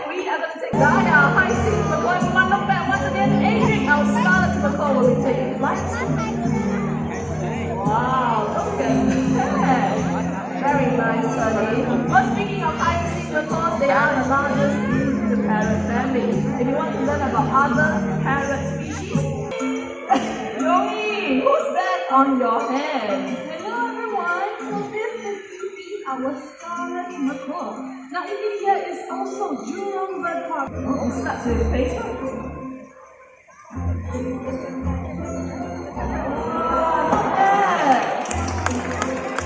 we are going to take Gaia, High Seas, McCall, everyone look back once again. Adrian, our Scarlet McCall will be taking flight. Wow, look at that. Very nice, honey. Well, speaking of High Seas McCalls, they are the largest in the parrot family. If you want to learn about other parrot species, Yogi, who's that on your hand? Hello everyone, so this is our Scarlet McCall. Now in India is also Jurong Bird Park. Oh, it starts with paper.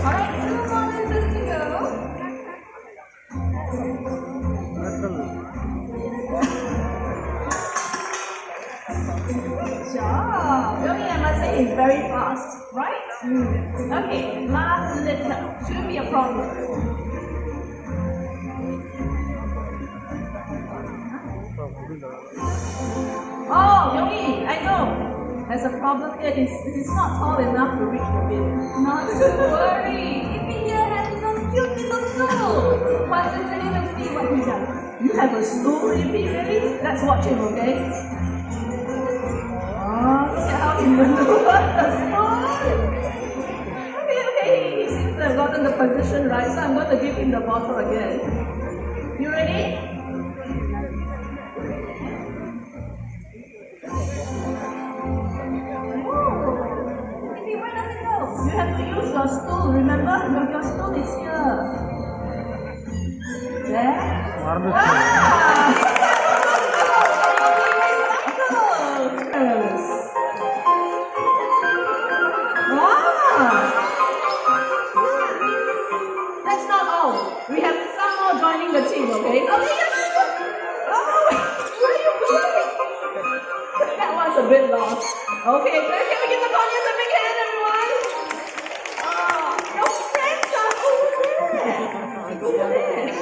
Alright, 2 more lenses to go. Good job. Yogi, I must say it's very fast, right? Okay, last letter. Shouldn't be a problem. Oh, Yogi, I know. There's a problem here. It's not tall enough to reach the bin. Not to worry. India has some cute little stool. But let's see what he does. You have a stool, Yippee, really? Let's watch him, okay? Oh, look at how he maneuvers the stool. Okay, he seems to have gotten the position right, so I'm going to give him the bottle again. You ready? You have to use your stool, remember? Your stool is here. There? Wow! That's not all. We have some more joining the team, okay? Oh, where are you going? That one's a bit lost. Okay, can we give the audience a big hand, everyone? Your friends are over there. Over there.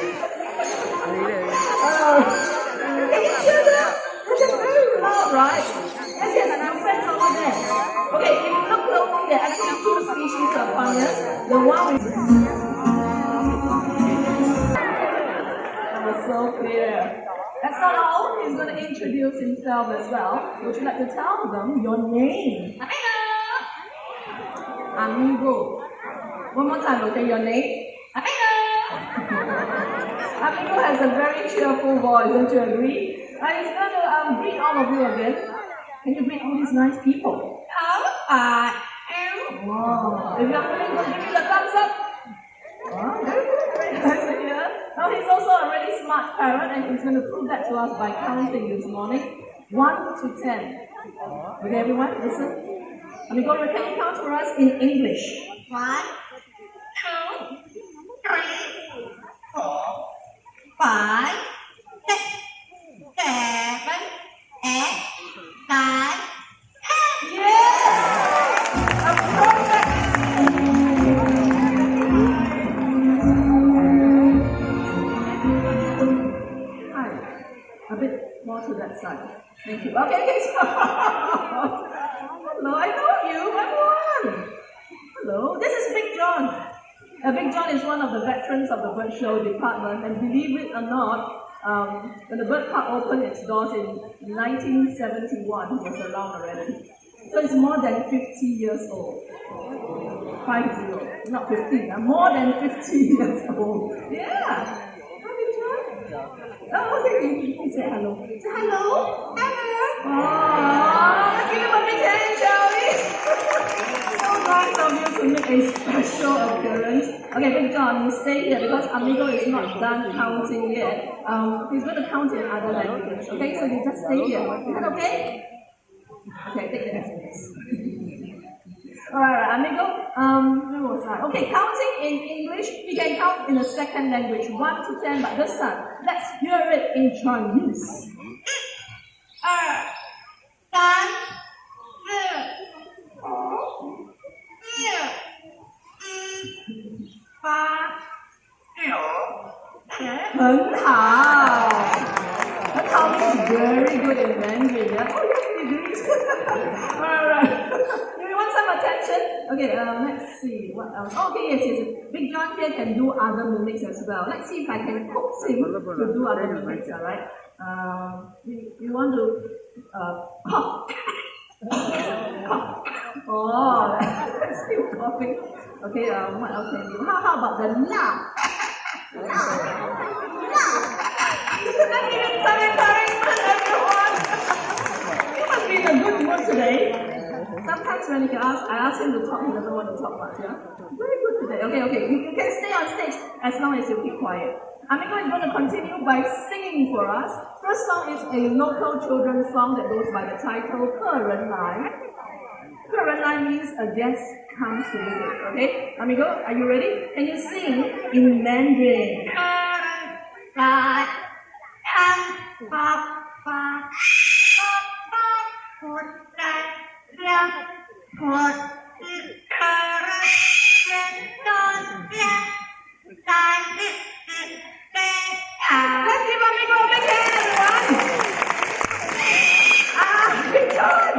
Can you hear them? They're very loud, right? Yes, your friends are over there. Okay, if you look closely, there are actually 2 species of ponies. The one with... That was so clear. That's not all. He's going to introduce himself as well. Would you like to tell them your name? Amigo. One more time, okay, your name? Amigo has a very cheerful voice, don't you agree? And he's going to greet all of you again. Can you greet all these nice people? Wow. If you're feeling good, give me the thumbs up. Wow, very good. Very nice to hear. Now he's also a really smart parrot, and he's going to prove that to us by counting this morning. 1 to 10. Okay, everyone, listen. Amigo, can you count for us in English? 1, 2, 3, 4, 5, 6, 7, 8, 9, 10. Yes! A perfect! Hi. A bit more to that side. Thank you. Okay, stop. Hello, I know you. I'm one. Hello, this is Big John. Big John is one of the veterans of the bird show department, and believe it or not, when the bird park opened its doors in 1971, he was around already. So it's more than 50 years old. 50, not 15, more than 50 years old. Yeah. Hi, Big John. Oh, okay, you say hello. Say hello. Hello. Aww, give him a big hand, shall we? So nice of you to make a special appearance. Okay, Big John, you stay here because Amigo is not done counting yet. He's going to count in other languages. Okay, so you just stay here. Is that okay? Okay, take the next. Alright, Amigo. Where was I? Okay, counting in English, you can count in a second language, 1 to 10, but this time, let's hear it in Chinese. 2, 3, 4, 5, 6, 7. 很好. That's how he's very good in Mandarin. Yeah? Oh, yes, he agrees. Alright. Do you want some attention? Okay, Okay, let's see what else. Okay, yes. Big John here can do other mimics as well. Let's see if I can coax him to do other mimics, alright? You want to cough. Cough. Oh, that's still coughing. Okay, what else can you do? How about the laugh? Laugh. Let's give him some encouragement, everyone. You must be in a good mood today. Sometimes when I ask him to talk, he doesn't want to talk much, yeah? Very good today. Okay. You can stay on stage as long as you keep quiet. Amigo is going to continue by singing for us. First song is a local children's song that goes by the title 客人来. 客人来 means a guest comes to visit. Okay, Amigo, are you ready? Can you sing in Mandarin? 客人来，Let's give Amigo a big hand, everyone! Big John!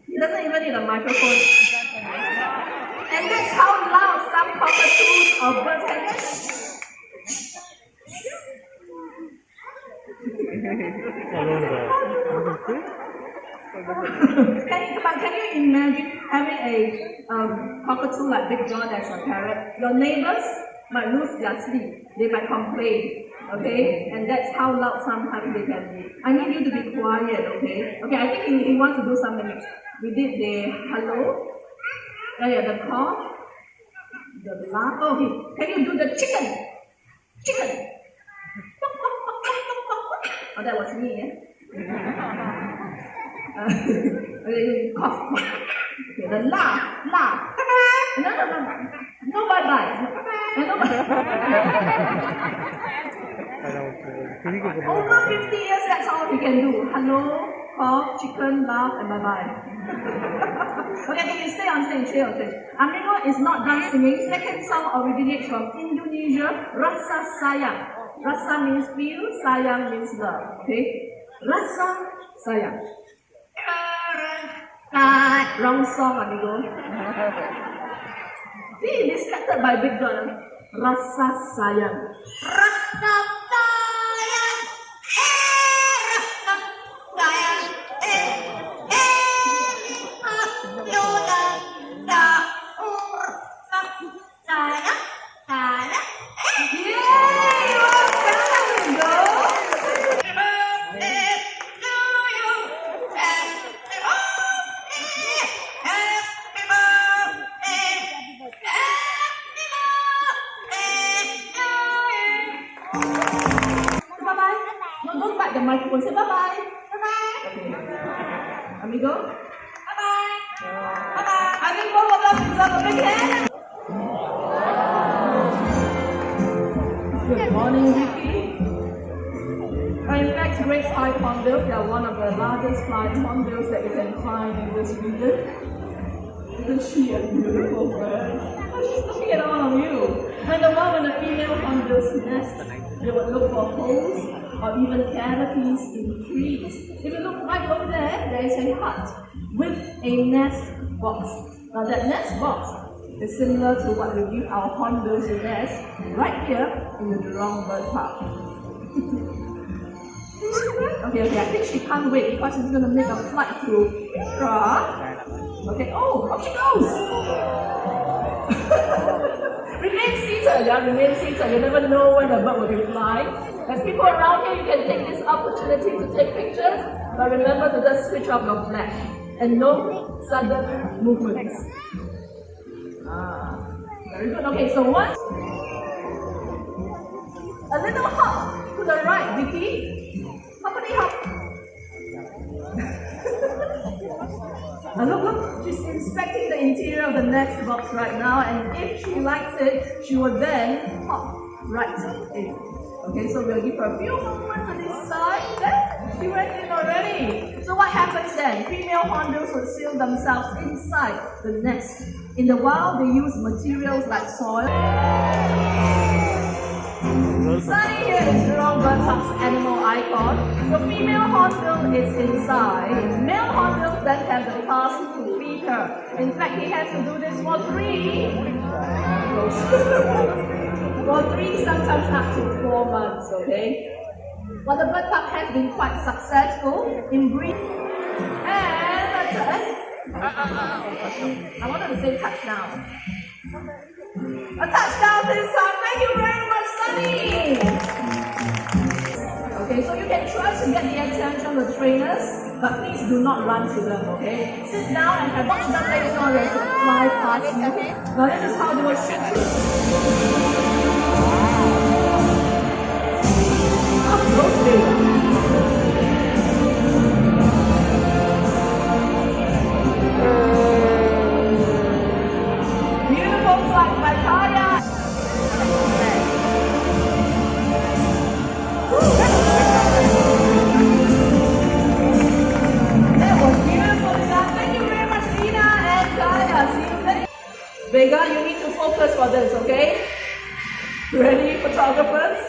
He doesn't even need a microphone. And that's how loud some cockatoos or birds can get. Can you imagine having a cockatoo like Big John as a parrot? Your neighbors might lose their sleep. They might complain. Okay? And that's how loud sometimes they can be. I need you to be quiet, okay? Okay, I think he wants to do something. We did the hello. The cough. The laugh. Oh, can you do the chicken? Chicken. Oh, that was me, yeah? Cough. Okay, the laugh. No. No bye-bye. No Over 50 years, that's all we can do. Hello, cough, chicken, laugh, and bye-bye. Okay, you stay on stage, Amigo is not done singing. Second song originates from Indonesia, Rasa Sayang. Rasa means feel, sayang means love. Okay? Rasa Sayang. Wrong song, Amigo. See, distracted by Big John. Rasa Sayang. Rasa Sayang. Don't bite the microphone. Say bye-bye. Bye-bye. Okay. Amigo? Bye-bye. Bye-bye. I think both of them deserve a big hand. Good morning, Vicky. In fact, great flying hornbills, they are one of the largest flying hornbills that you can find in this region. Isn't she a beautiful bird? She's looking at all of you. And the one when the female hornbills nest, they would look for holes or even cavities in trees. If you look right over there is a hut with a nest box. Now that nest box is similar to what we give our hornbills to nest right here in the Jurong Bird Park. Okay, I think she can't wait because she's going to make a flight to Petra. Okay, off she goes! Remain seated, remain seated. You never know when the bird will be flying. There's people around here, you can take this opportunity to take pictures, but remember to just switch off your flash and no sudden movements. Very good. Okay, so once a little hop to the right, Vicky. Hoppity hop. Look, she's inspecting the interior of the nest box right now, and if she likes it, she will then hop right in. Okay, so we'll give her a few moments on this side. She went in already. So what happens then? Female hornbills will seal themselves inside the nest. In the wild, they use materials like soil. Sunny here is Jurong Bird Park's animal icon. The female hornbill is inside. Male hornbills then have the task to feed her. In fact, he has to do this for 3, sometimes up to 4 months, okay? But the bird park has been quite successful in breeding. And that's it. I wanted to say touchdown. A touchdown this time. Thank you very much, Sunny. Okay, so you can try to get the attention of the trainers, but please do not run to them, okay? Sit down and have watch them later on as they fly past you. Now this is how they will shoot you. Up goes Vega. Beautiful flight by Kaya. That was beautiful, Lina. Thank you very much, Lina and Kaya. See you later. Vega, you need to focus for this, okay? Ready, photographers?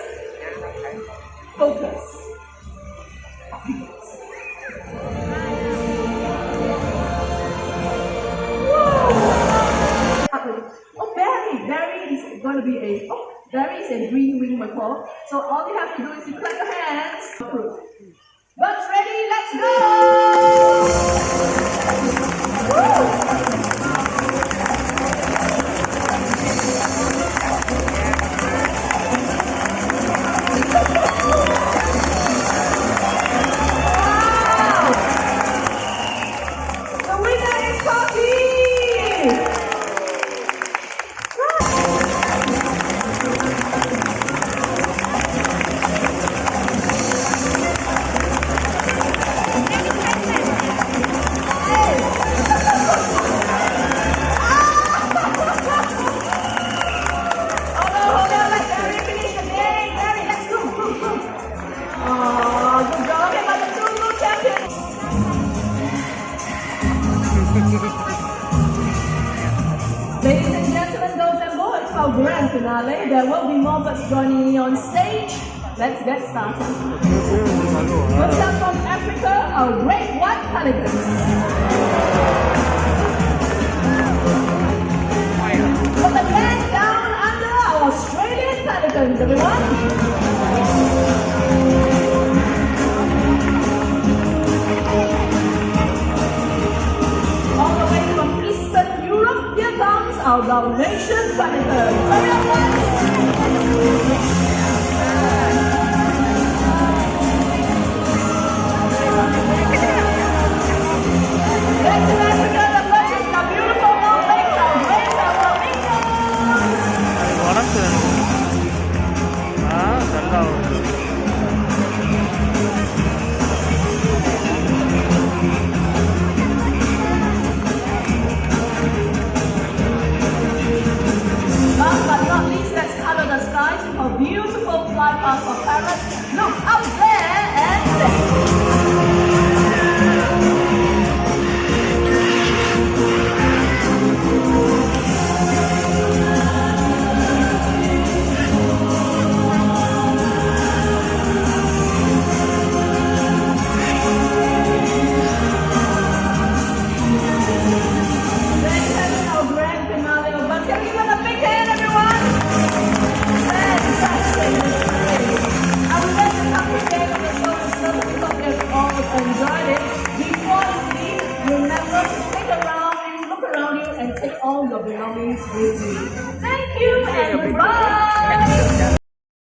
Focus. Oh, Barry is going to be Barry is a green-winged macaw. So all you have to do is you clap your hands. Birds ready, let's go! Woo! The winner is Coffee! Ladies and gentlemen, girls and boys, for our grand finale, there will be more birds joining me on stage. Let's get started. First up from Africa, our great white pelicans. From the land down under, our Australian pelicans, everyone. All the way from Eastern Europe, here comes our Dalmatian pelican. Hurry up, guys! Back to Africa, the birds are beautiful long legs, our great, our Last but not least, let's color the skies with our beautiful fly past of parrots. Look out there!